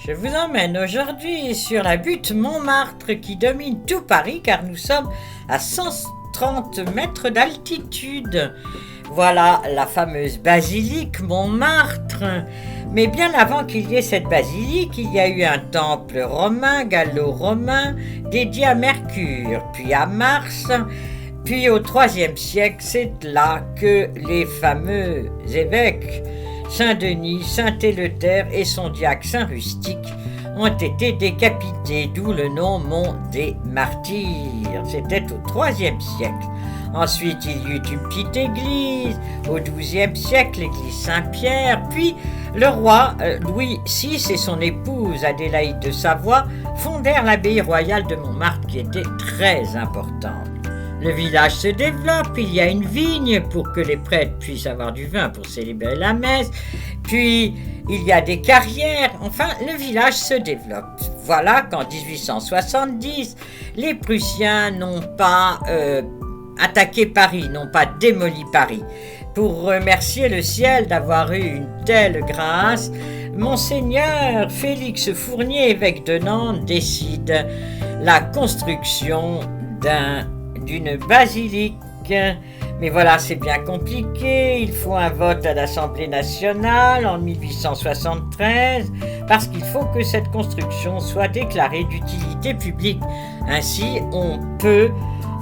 Je vous emmène aujourd'hui sur la butte Montmartre qui domine tout Paris car nous sommes à 130 mètres d'altitude. Voilà la fameuse basilique Montmartre. Mais bien avant qu'il y ait cette basilique, il y a eu un temple romain, gallo-romain, dédié à Mercure, puis à Mars. Puis au IIIe siècle, c'est là que les fameux évêques Saint-Denis, Saint-Éleuther et son diacre Saint-Rustique ont été décapités, d'où le nom Mont des Martyrs. C'était au IIIe siècle. Ensuite, il y eut une petite église, au XIIe siècle, l'église Saint-Pierre, puis le roi Louis VI et son épouse Adélaïde de Savoie fondèrent l'abbaye royale de Montmartre qui était très importante. Le village se développe, il y a une vigne pour que les prêtres puissent avoir du vin pour célébrer la messe, puis il y a des carrières, enfin le village se développe. Voilà qu'en 1870, les Prussiens n'ont pas attaqué Paris, n'ont pas démoli Paris. Pour remercier le ciel d'avoir eu une telle grâce, Monseigneur Félix Fournier, évêque de Nantes, décide la construction d'une basilique. Mais voilà, c'est bien compliqué. Il faut un vote à l'Assemblée nationale en 1873 parce qu'il faut que cette construction soit déclarée d'utilité publique. Ainsi, on peut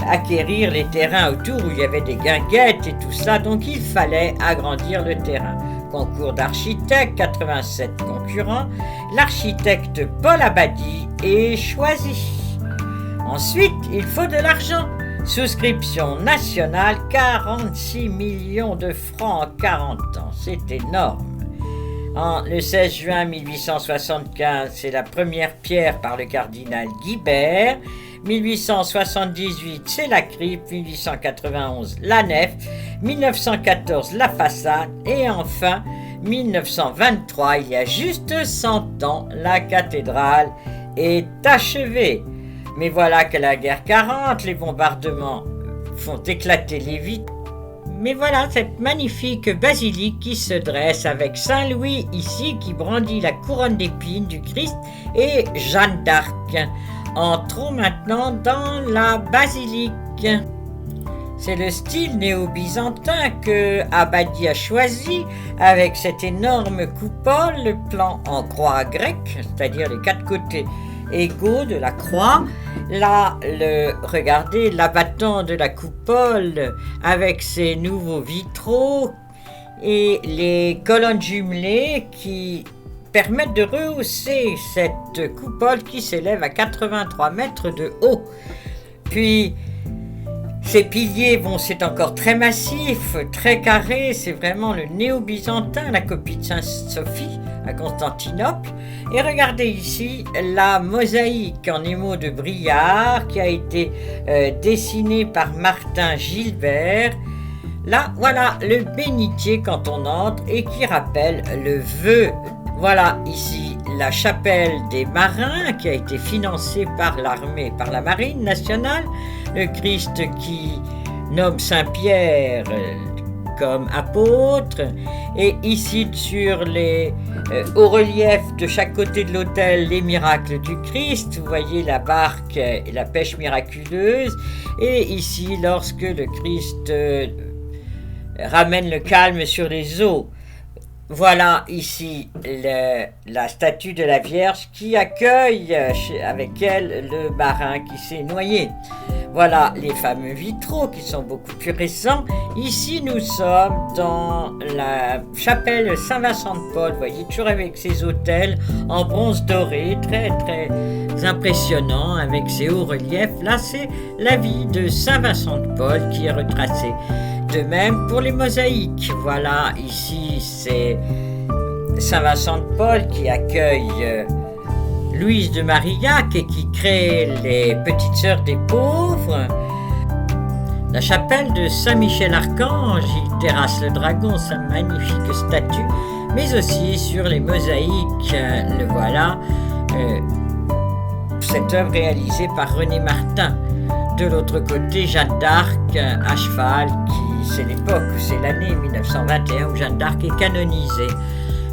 acquérir les terrains autour où il y avait des guinguettes et tout ça. Donc, il fallait agrandir le terrain. Concours d'architectes, 87 concurrents. L'architecte Paul Abadie est choisi. Ensuite, il faut de l'argent. Souscription nationale, 46 millions de francs en 40 ans. C'est énorme. Le 16 juin 1875, c'est la première pierre par le cardinal Guibert. 1878, c'est la crypte. 1891, la nef. 1914, la façade. Et enfin, 1923, il y a juste 100 ans, la cathédrale est achevée. Mais voilà que la guerre 40, les bombardements font éclater les vitres. Mais voilà cette magnifique basilique qui se dresse avec Saint-Louis ici qui brandit la couronne d'épines du Christ et Jeanne d'Arc. Entrons maintenant dans la basilique. C'est le style néo-byzantin que Abadie a choisi avec cette énorme coupole, le plan en croix grecque, c'est-à-dire les quatre côtés égaux de la croix. Là, regardez l'abattant de la coupole avec ses nouveaux vitraux et les colonnes jumelées qui permettent de rehausser cette coupole qui s'élève à 83 mètres de haut. Puis, ces piliers, c'est encore très massif, très carré, c'est vraiment le néo-byzantin, la copie de Sainte-Sophie à Constantinople. Et regardez ici la mosaïque en émaux de Briard qui a été dessinée par Martin Gilbert. Là, voilà le bénitier quand on entre et qui rappelle le vœu. Voilà ici la chapelle des marins qui a été financée par l'armée, par la marine nationale. Le Christ qui nomme Saint-Pierre comme apôtre. Et ici sur les hauts reliefs de chaque côté de l'autel, les miracles du Christ. Vous voyez la barque et la pêche miraculeuse. Et ici, lorsque le Christ ramène le calme sur les eaux. Voilà ici la statue de la Vierge qui accueille avec elle le marin qui s'est noyé. Voilà les fameux vitraux qui sont beaucoup plus récents. Ici, nous sommes dans la chapelle Saint-Vincent de Paul. Vous voyez, toujours avec ses autels en bronze doré, très très impressionnant avec ses hauts reliefs. Là, c'est la vie de Saint-Vincent de Paul qui est retracée. De même pour les mosaïques. Voilà, ici, c'est Saint-Vincent de Paul qui accueille Louise de Marillac et qui crée les Petites Sœurs des Pauvres. La chapelle de Saint-Michel-Archange, il terrasse le dragon, sa magnifique statue, mais aussi sur les mosaïques, le voilà, cette œuvre réalisée par René Martin. De l'autre côté, Jeanne d'Arc à cheval, c'est l'époque, c'est l'année 1921 où Jeanne d'Arc est canonisée.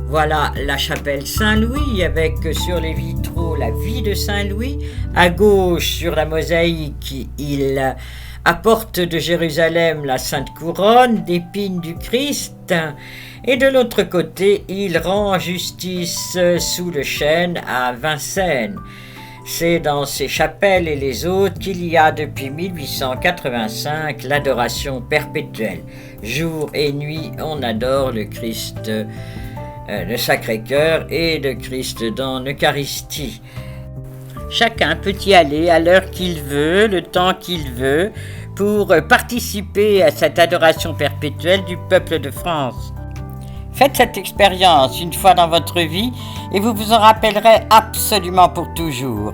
Voilà la chapelle Saint-Louis avec sur les vitraux la vie de Saint-Louis. À gauche, sur la mosaïque, il apporte de Jérusalem la Sainte Couronne d'épines du Christ. Et de l'autre côté, il rend justice sous le chêne à Vincennes. C'est dans ces chapelles et les autres qu'il y a depuis 1885 l'adoration perpétuelle. Jour et nuit, on adore le Christ, le Sacré-Cœur et le Christ dans l'Eucharistie. Chacun peut y aller à l'heure qu'il veut, le temps qu'il veut, pour participer à cette adoration perpétuelle du peuple de France. Faites cette expérience une fois dans votre vie et vous vous en rappellerez absolument pour toujours.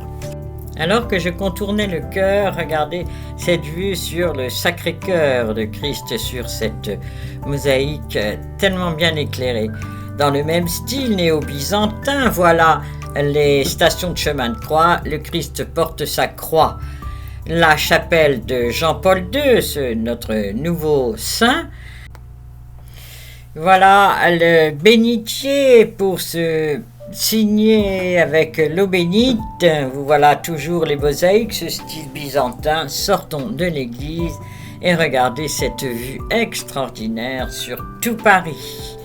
Alors que je contournais le chœur, regardez cette vue sur le Sacré-Cœur de Christ sur cette mosaïque tellement bien éclairée. Dans le même style néo-byzantin, voilà les stations de chemin de croix, le Christ porte sa croix. La chapelle de Jean-Paul II, notre nouveau saint. Voilà le bénitier pour se signer avec l'eau bénite. Vous voilà toujours les mosaïques, ce style byzantin. Sortons de l'église et regardez cette vue extraordinaire sur tout Paris.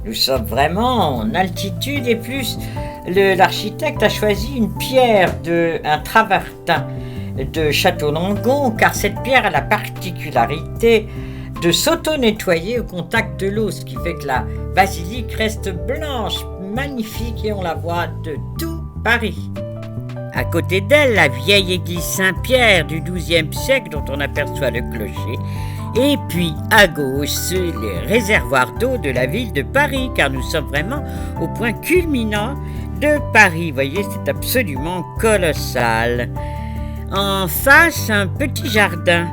Nous sommes vraiment en altitude et plus l'architecte a choisi une pierre un travertin de Château-Langon car cette pierre a la particularité de s'auto-nettoyer au contact de l'eau, ce qui fait que la basilique reste blanche, magnifique et on la voit de tout Paris. À côté d'elle, la vieille église Saint-Pierre du XIIe siècle dont on aperçoit le clocher. Et puis à gauche, c'est les réservoirs d'eau de la ville de Paris, car nous sommes vraiment au point culminant de Paris. Vous voyez, c'est absolument colossal. En face, un petit jardin.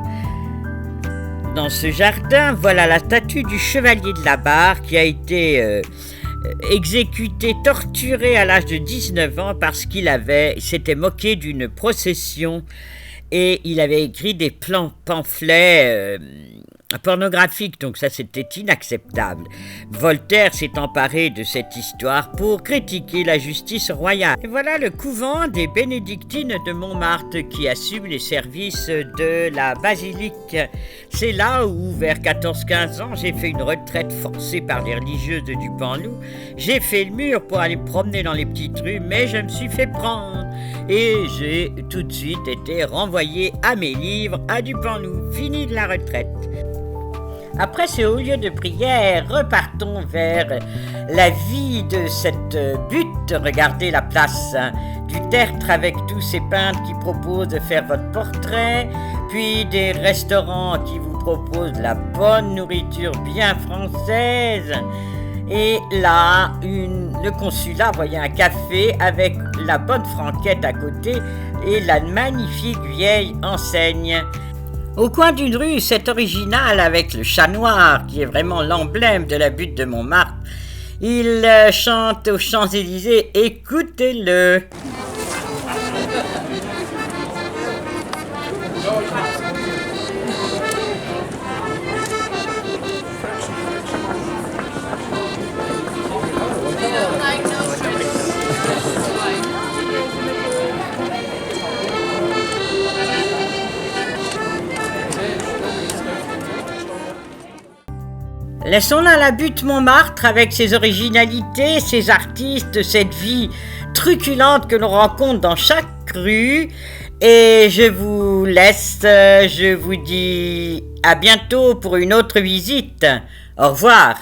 Dans ce jardin, voilà la statue du chevalier de la Barre qui a été exécuté, torturé à l'âge de 19 ans parce qu'il s'était moqué d'une procession et il avait écrit des pamphlets pornographique, donc ça c'était inacceptable. Voltaire s'est emparé de cette histoire pour critiquer la justice royale. Et voilà le couvent des bénédictines de Montmartre qui assume les services de la basilique. C'est là où, vers 14-15 ans, j'ai fait une retraite forcée par les religieuses de Dupanloup. J'ai fait le mur pour aller me promener dans les petites rues, mais je me suis fait prendre. Et j'ai tout de suite été renvoyé à mes livres à Dupanloup. Fini de la retraite. Après ce haut lieu de prière, repartons vers la vie de cette butte. Regardez la place du Tertre avec tous ces peintres qui proposent de faire votre portrait, puis des restaurants qui vous proposent de la bonne nourriture bien française. Et là, le consulat, voyez, un café avec la bonne franquette à côté et la magnifique vieille enseigne. Au coin d'une rue, c'est original avec le chat noir, qui est vraiment l'emblème de la butte de Montmartre. Il chante aux Champs-Élysées, écoutez-le. Laissons là la butte Montmartre avec ses originalités, ses artistes, cette vie truculente que l'on rencontre dans chaque rue. Et je vous laisse, je vous dis à bientôt pour une autre visite. Au revoir.